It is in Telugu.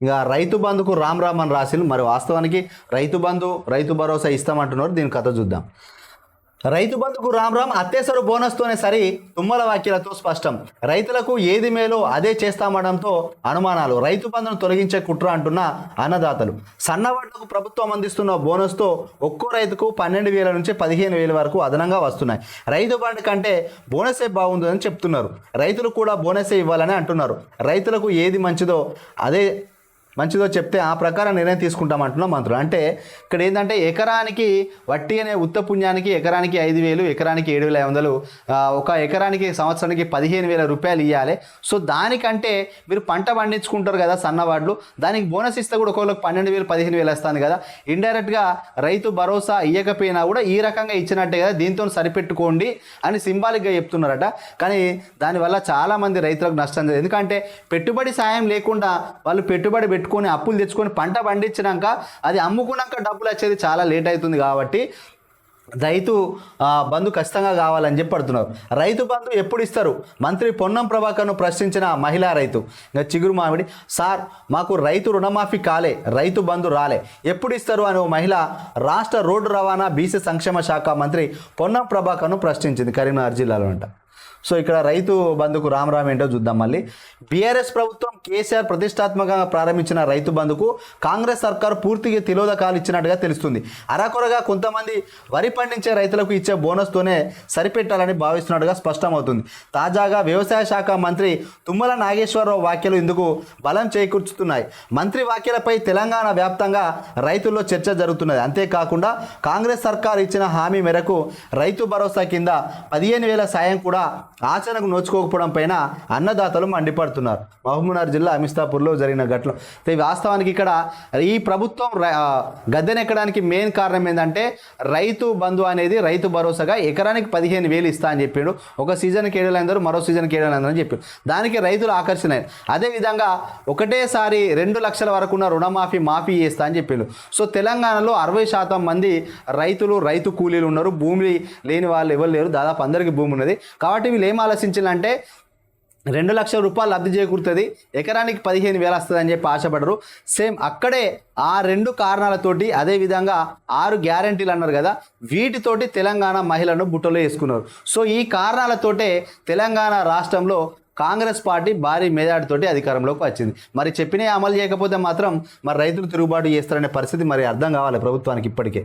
ఇక రైతు బంధుకు రామ్ రామ్ అని రాసిలు. మరి వాస్తవానికి రైతు బంధు రైతు భరోసా ఇస్తామంటున్నారు. దీని కథ చూద్దాం. రైతు బంధుకు రామ్ రామ్, అత్యవసర బోనస్తోనే సరి, తుమ్మల వ్యాఖ్యలతో స్పష్టం. రైతులకు ఏది మేలో అదే చేస్తామనడంతో అనుమానాలు. రైతు బంధును తొలగించే కుట్ర అంటున్న అన్నదాతలు. సన్నవడ్లకు ప్రభుత్వం అందిస్తున్న బోనస్తో ఒక్కో రైతుకు 12,000 నుంచి 15,000 వరకు అదనంగా వస్తున్నాయి. రైతు బంధు కంటే బోనసే బాగుందని చెప్తున్నారు. రైతులు కూడా బోనసే ఇవ్వాలని అంటున్నారు. రైతులకు ఏది మంచిదో చెప్తే ఆ ప్రకారం నిర్ణయం తీసుకుంటామంటున్నాం మంత్రులు. అంటే ఇక్కడ ఏంటంటే ఎకరానికి వట్టి అనే ఉత్త పుణ్యానికి ఎకరానికి 5,000, ఎకరానికి 7,500, ఒక ఎకరానికి సంవత్సరానికి 15,000 రూపాయలు ఇవ్వాలి. సో దానికంటే మీరు పంట పండించుకుంటారు కదా సన్నవాడ్లు, దానికి బోనస్ ఇస్తే కూడా ఒకళ్ళకి 12,000 15,000 వస్తుంది కదా. ఇండైరెక్ట్గా రైతు భరోసా ఇవ్వకపోయినా కూడా ఈ రకంగా ఇచ్చినట్టే కదా, దీంతో సరిపెట్టుకోండి అని సింబాలిక్గా చెప్తున్నారట. కానీ దానివల్ల చాలామంది రైతులకు నష్టం జరిగింది. ఎందుకంటే పెట్టుబడి సాయం లేకుండా వాళ్ళు పెట్టుబడి పెట్టుకొని అప్పులు తెచ్చుకొని పంట పండించినాక అది అమ్ముకున్నాక డబ్బులు వచ్చేది చాలా లేట్ అవుతుంది. కాబట్టి రైతు బంధు ఖచ్చితంగా కావాలని చెప్పి పడుతున్నారు. రైతు బంధు ఎప్పుడు ఇస్తారు? మంత్రి పొన్నం ప్రభాకర్ను ప్రశ్నించిన మహిళా రైతు. ఇంకా చిగురు మామిడి, సార్ మాకు రైతు రుణమాఫీ కాలే, రైతు బంధు రాలే, ఎప్పుడు ఇస్తారు అని ఓ మహిళ రాష్ట్ర రోడ్డు రవాణా బీసీ సంక్షేమ శాఖ మంత్రి పొన్నం ప్రభాకర్ను ప్రశ్నించింది కరీంనగర్ జిల్లాలో అంట. సో ఇక్కడ రైతు బంధుకు రామ్ రామ్ ఏంటో చూద్దాం. మళ్ళీ బీఆర్ఎస్ ప్రభుత్వం కేసీఆర్ ప్రతిష్టాత్మకంగా ప్రారంభించిన రైతు బంధుకు కాంగ్రెస్ సర్కారు పూర్తిగా తిలోదకాలు ఇచ్చినట్టుగా తెలుస్తుంది. అరాకొరగా కొంతమంది వరి పండించే రైతులకు ఇచ్చే బోనస్తోనే సరిపెట్టాలని భావిస్తున్నట్టుగా స్పష్టమవుతుంది. తాజాగా వ్యవసాయ శాఖ మంత్రి తుమ్మల నాగేశ్వరరావు వ్యాఖ్యలు ఇందుకు బలం చేకూర్చుతున్నాయి. మంత్రి వ్యాఖ్యలపై తెలంగాణ వ్యాప్తంగా రైతుల్లో చర్చ జరుగుతున్నది. అంతేకాకుండా కాంగ్రెస్ సర్కారు ఇచ్చిన హామీ మేరకు రైతు భరోసా కింద 15,000 సాయం కూడా ఆచరణకు నోచుకోకపోవడం పైన అన్నదాతలు మండిపడుతున్నారు. మహబూబ్నగర్ జిల్లా అమిస్తాపూర్లో జరిగిన ఘటన. వాస్తవానికి ఇక్కడ ఈ ప్రభుత్వం గద్దెనెక్కడానికి మెయిన్ కారణం ఏంటంటే రైతు బంధు అనేది రైతు భరోసాగా ఎకరానికి 15,000 ఇస్తా అని చెప్పాడు. ఒక సీజన్కి 7,500, మరో సీజన్కి 7,500 అని చెప్పాడు. దానికి రైతులు ఆకర్షణయ్యారు. అదేవిధంగా ఒకటేసారి 2 లక్షల వరకు ఉన్న మాఫీ చేస్తా అని చెప్పాడు. సో తెలంగాణలో 60% మంది రైతులు, రైతు కూలీలు ఉన్నారు. భూమి లేని వాళ్ళు ఎవరు లేరు. దాదాపు అందరికీ భూమి ఉన్నది. కాబట్టి వీళ్ళు ఏం ఆలోచించాలంటే 2 లక్షల రూపాయలు లబ్ధి చేకూరుతుంది, ఎకరానికి 15,000 వస్తుంది అని చెప్పి ఆశపడరు. సేమ్ అక్కడే ఆ 2 కారణాలతోటి, అదేవిధంగా 6 గ్యారంటీలు అన్నారు కదా, వీటితోటి తెలంగాణ మహిళలను బుట్టలో వేసుకున్నారు. సో ఈ కారణాలతోటే తెలంగాణ రాష్ట్రంలో కాంగ్రెస్ పార్టీ భారీ మెజార్టీతోటి అధికారంలోకి వచ్చింది. మరి చెప్పినవి అమలు చేయకపోతే మాత్రం మరి రైతులు తిరుగుబాటు చేస్తారనే పరిస్థితి మరి అర్థం కావాలి ప్రభుత్వానికి ఇప్పటికే.